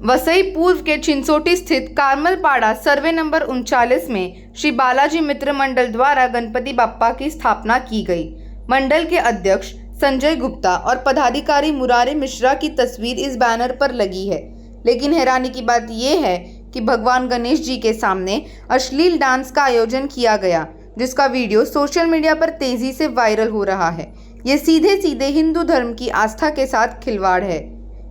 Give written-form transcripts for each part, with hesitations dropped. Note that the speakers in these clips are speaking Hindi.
वसई पूर्व के चिंचोटी स्थित कारमलपाड़ा सर्वे नंबर 39 में श्री बालाजी मित्र मंडल द्वारा गणपति बप्पा की स्थापना की गई। मंडल के अध्यक्ष संजय गुप्ता और पदाधिकारी मुरारी मिश्रा की तस्वीर इस बैनर पर लगी है। लेकिन हैरानी की बात यह है कि भगवान गणेश जी के सामने अश्लील डांस का आयोजन किया गया, जिसका वीडियो सोशल मीडिया पर तेजी से वायरल हो रहा है। ये सीधे सीधे हिंदू धर्म की आस्था के साथ खिलवाड़ है।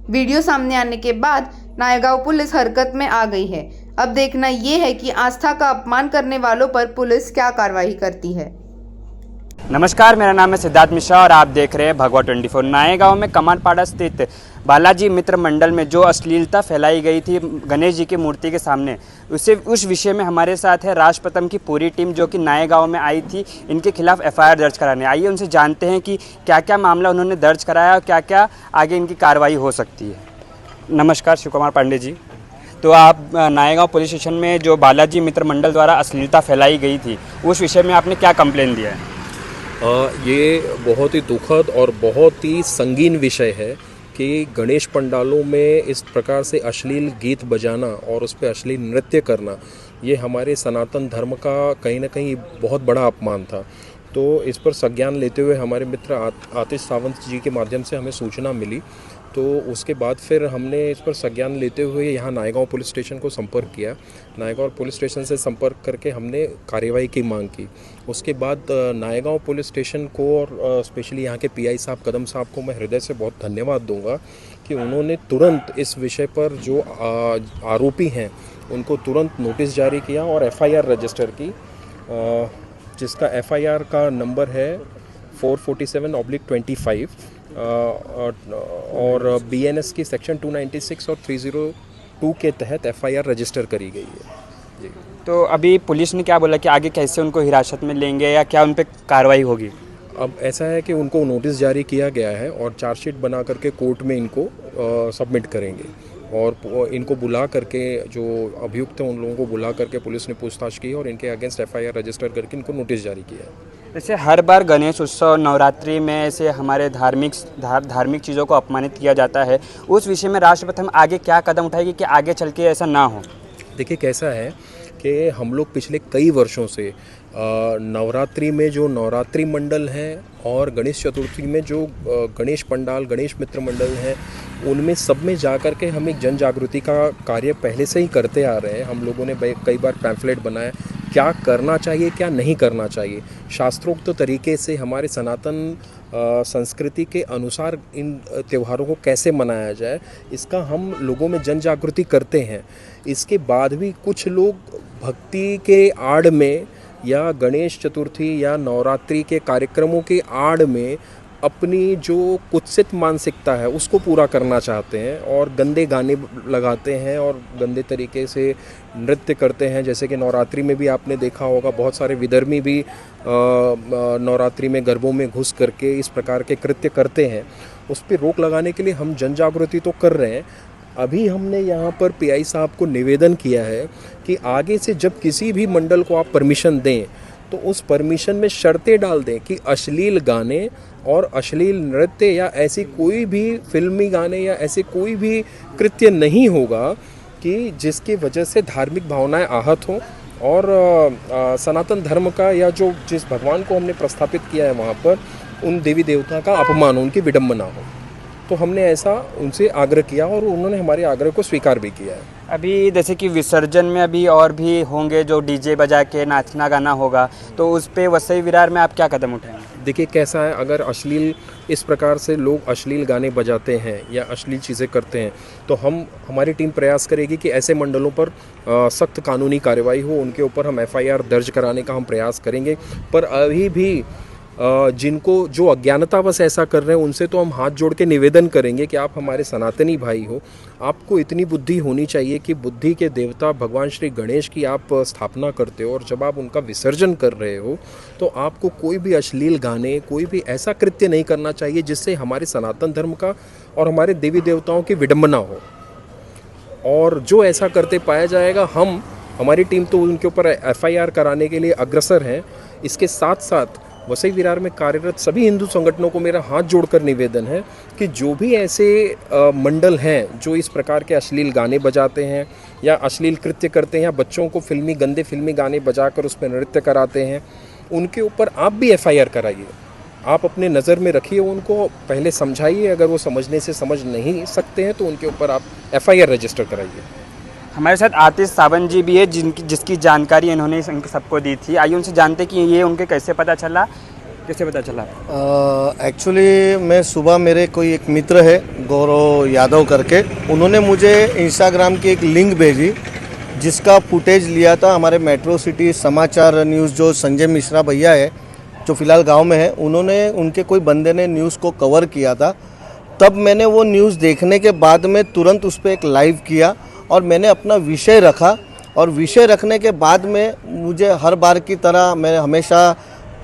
वीडियो सामने आने के बाद नायगांव पुलिस हरकत में आ गई है। अब देखना ये है कि आस्था का अपमान करने वालों पर पुलिस क्या कार्रवाई करती है। नमस्कार, मेरा नाम है सिद्धार्थ मिश्रा और आप देख रहे हैं भगवा 24। नायगांव में कमालपाड़ा स्थित बालाजी मित्र मंडल में जो अश्लीलता फैलाई गई थी गणेश जी की मूर्ति के सामने, उस विषय में हमारे साथ है राजप्रथम की पूरी टीम जो कि नायगांव में आई थी इनके खिलाफ एफआईआर दर्ज कराने। आइए उनसे जानते हैं कि क्या क्या मामला उन्होंने दर्ज कराया और क्या क्या आगे इनकी कार्रवाई हो सकती है। नमस्कार शिव कुमार पांडे जी। तो आप नायगांव पुलिस स्टेशन में जो बालाजी मित्र मंडल द्वारा अश्लीलता फैलाई गई थी उस विषय में आपने क्या कंप्लेन दिया है? ये बहुत ही दुखद और बहुत ही संगीन विषय है कि गणेश पंडालों में इस प्रकार से अश्लील गीत बजाना और उस पर अश्लील नृत्य करना, ये हमारे सनातन धर्म का कहीं ना कहीं बहुत बड़ा अपमान था। तो इस पर संज्ञान लेते हुए हमारे मित्र आतिश सावंत जी के माध्यम से हमें सूचना मिली, तो उसके बाद फिर हमने इस पर संज्ञान लेते हुए यहाँ नायगांव पुलिस स्टेशन को संपर्क किया। नायगांव पुलिस स्टेशन से संपर्क करके हमने कार्रवाई की मांग की। उसके बाद नायगांव पुलिस स्टेशन को और स्पेशली यहाँ के पीआई साहब कदम साहब को मैं हृदय से बहुत धन्यवाद दूंगा कि उन्होंने तुरंत इस विषय पर जो आरोपी हैं उनको तुरंत नोटिस जारी किया और एफआईआर रजिस्टर की, जिसका एफआईआर का नंबर है 447/25 और बीएनएस की सेक्शन 296 और 302 के तहत एफआईआर रजिस्टर करी गई है जी। तो अभी पुलिस ने क्या बोला कि आगे कैसे उनको हिरासत में लेंगे या क्या उन पर कार्रवाई होगी? अब ऐसा है कि उनको नोटिस जारी किया गया है और चार्जशीट बना करके कोर्ट में इनको सबमिट करेंगे और इनको बुला करके जो अभियुक्त हैं उन लोगों को बुला करके पुलिस ने पूछताछ की और इनके अगेंस्ट एफआईआर रजिस्टर करके इनको नोटिस जारी किया है। जैसे हर बार गणेश उत्सव नवरात्रि में ऐसे हमारे धार्मिक चीज़ों को अपमानित किया जाता है, उस विषय में राष्ट्रप्रथम आगे क्या कदम उठाएगी कि आगे चल के ऐसा ना हो? देखिए कैसा है कि हम लोग पिछले कई वर्षों से नवरात्रि में जो नवरात्रि मंडल हैं और गणेश चतुर्थी में जो गणेश पंडाल गणेश मित्र मंडल हैं उनमें सब में जा कर के हम एक जन जागृति का कार्य पहले से ही करते आ रहे हैं। हम लोगों ने कई बार पैम्फलेट बनाए क्या करना चाहिए क्या नहीं करना चाहिए, शास्त्रोक्त तरीके से हमारे सनातन संस्कृति के अनुसार इन त्योहारों को कैसे मनाया जाए, इसका हम लोगों में जन जागृति करते हैं। इसके बाद भी कुछ लोग भक्ति के आड़ में या गणेश चतुर्थी या नवरात्रि के कार्यक्रमों के आड़ में अपनी जो कुत्सित मानसिकता है उसको पूरा करना चाहते हैं और गंदे गाने लगाते हैं और गंदे तरीके से नृत्य करते हैं। जैसे कि नवरात्रि में भी आपने देखा होगा बहुत सारे विधर्मी भी नवरात्रि में गरबों में घुस करके इस प्रकार के कृत्य करते हैं। उस पर रोक लगाने के लिए हम जन जागृति तो कर रहे हैं। अभी हमने यहाँ पर पीआई साहब को निवेदन किया है कि आगे से जब किसी भी मंडल को आप परमिशन दें तो उस परमिशन में शर्तें डाल दें कि अश्लील गाने और अश्लील नृत्य या ऐसी कोई भी फिल्मी गाने या ऐसे कोई भी कृत्य नहीं होगा कि जिसकी वजह से धार्मिक भावनाएं आहत हों और सनातन धर्म का या जो जिस भगवान को हमने प्रस्थापित किया है वहाँ पर उन देवी देवता का अपमान हो, उनकी विडंबना हो। तो हमने ऐसा उनसे आग्रह किया और उन्होंने हमारे आग्रह को स्वीकार भी किया है। अभी जैसे कि विसर्जन में अभी और भी होंगे जो डीजे बजा के नाचना गाना होगा, तो उस पे वसई विरार में आप क्या कदम उठाएंगे? देखिए कैसा है, अगर अश्लील इस प्रकार से लोग अश्लील गाने बजाते हैं या अश्लील चीज़ें करते हैं तो हमारी टीम प्रयास करेगी कि ऐसे मंडलों पर सख्त कानूनी कार्रवाई हो, उनके ऊपर हम एफआईआर दर्ज कराने का हम प्रयास करेंगे। पर अभी भी जिनको जो अज्ञानतावश ऐसा कर रहे हैं उनसे तो हम हाथ जोड़ के निवेदन करेंगे कि आप हमारे सनातनी भाई हो, आपको इतनी बुद्धि होनी चाहिए कि बुद्धि के देवता भगवान श्री गणेश की आप स्थापना करते हो और जब आप उनका विसर्जन कर रहे हो तो आपको कोई भी अश्लील गाने कोई भी ऐसा कृत्य नहीं करना चाहिए जिससे हमारे सनातन धर्म का और हमारे देवी देवताओं की विडंबना हो। और जो ऐसा करते पाया जाएगा हमारी टीम तो उनके ऊपर एफआईआर कराने के लिए अग्रसर हैं। इसके साथ साथ वसई विरार में कार्यरत सभी हिंदू संगठनों को मेरा हाथ जोड़कर निवेदन है कि जो भी ऐसे मंडल हैं जो इस प्रकार के अश्लील गाने बजाते हैं या अश्लील कृत्य करते हैं या बच्चों को गंदे फिल्मी गाने बजाकर उस पर नृत्य कराते हैं, उनके ऊपर आप भी FIR कराइए। आप अपने नज़र में रखिए, उनको पहले समझाइए, अगर वो समझने से समझ नहीं सकते हैं तो उनके ऊपर आप FIR रजिस्टर कराइए। हमारे साथ आतिश सावंत जी भी है जिसकी जानकारी इन्होंने इनके सबको दी थी। आइए उनसे जानते कि ये उनके कैसे पता चला। एक्चुअली मैं सुबह, मेरे कोई एक मित्र है गौरव यादव करके, उन्होंने मुझे इंस्टाग्राम की एक लिंक भेजी जिसका फुटेज लिया था हमारे मेट्रो सिटी समाचार न्यूज़ जो संजय मिश्रा भैया है जो फ़िलहाल गांव में है, उनके कोई बंदे ने न्यूज़ को कवर किया था। तब मैंने वो न्यूज़ देखने के बाद में तुरंत उस पर एक लाइव किया और मैंने अपना विषय रखा, और विषय रखने के बाद में मुझे हर बार की तरह मैं हमेशा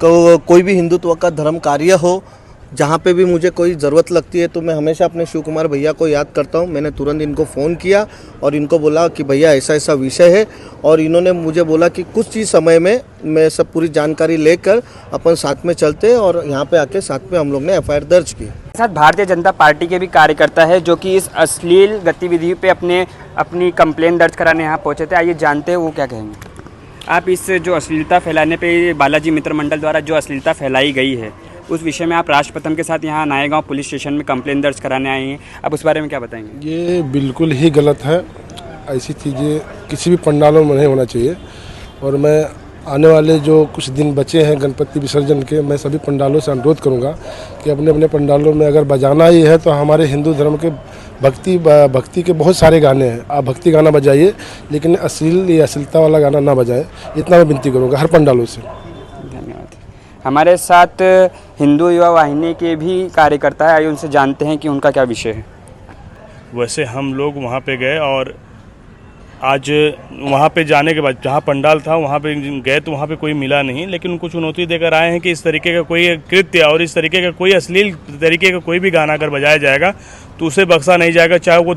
कोई भी हिंदुत्व का धर्म कार्य हो, जहाँ पे भी मुझे कोई ज़रूरत लगती है तो मैं हमेशा अपने शिव कुमार भैया को याद करता हूँ। मैंने तुरंत इनको फ़ोन किया और इनको बोला कि भैया ऐसा ऐसा विषय है, और इन्होंने मुझे बोला कि कुछ ही समय में मैं सब पूरी जानकारी लेकर अपन साथ में चलते, और यहाँ पे आके साथ में हम लोग ने FIR दर्ज की। साथ भारतीय जनता पार्टी के भी कार्यकर्ता है जो कि इस अश्लील गतिविधि पे अपनी कंप्लेन दर्ज कराने यहाँ पहुँचे थे। आइए जानते हैं वो क्या कहेंगे। आप इस जो अश्लीलता फैलाने पे बालाजी मित्र मंडल द्वारा जो अश्लीलता फैलाई गई है उस विषय में आप राष्ट्रप्रथम के साथ यहाँ नायगांव पुलिस स्टेशन में कंप्लेन दर्ज कराने आए हैं, आप उस बारे में क्या बताएंगे? ये बिल्कुल ही गलत है। ऐसी चीज़ें किसी भी पंडालों में नहीं होना चाहिए, और मैं आने वाले जो कुछ दिन बचे हैं गणपति विसर्जन के, मैं सभी पंडालों से अनुरोध करूंगा कि अपने अपने पंडालों में अगर बजाना ही है तो हमारे हिंदू धर्म के भक्ति के बहुत सारे गाने हैं, आप भक्ति गाना बजाइए, लेकिन अश्लीलता वाला गाना ना बजाएं, इतना मैं विनती करूँगा हर पंडालों से। धन्यवाद। हमारे साथ हिंदू युवा वाहिनी के भी कार्यकर्ता है, आइए उनसे जानते हैं कि उनका क्या विषय है। वैसे हम लोग वहाँ पे गए और आज वहाँ पे जाने के बाद जहाँ पंडाल था वहाँ पे गए तो वहाँ पे कोई मिला नहीं, लेकिन उनको चुनौती देकर आए हैं कि इस तरीके का कोई कृत्य और इस तरीके का कोई अश्लील तरीके का कोई भी गाना अगर बजाया जाएगा तो उसे बख्शा नहीं जाएगा, चाहे वो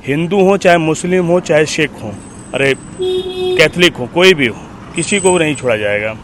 हिंदू हो, चाहे मुस्लिम हो, चाहे सिख हो, अरे कैथलिक हो, कोई भी हो, किसी को नहीं छोड़ा जाएगा।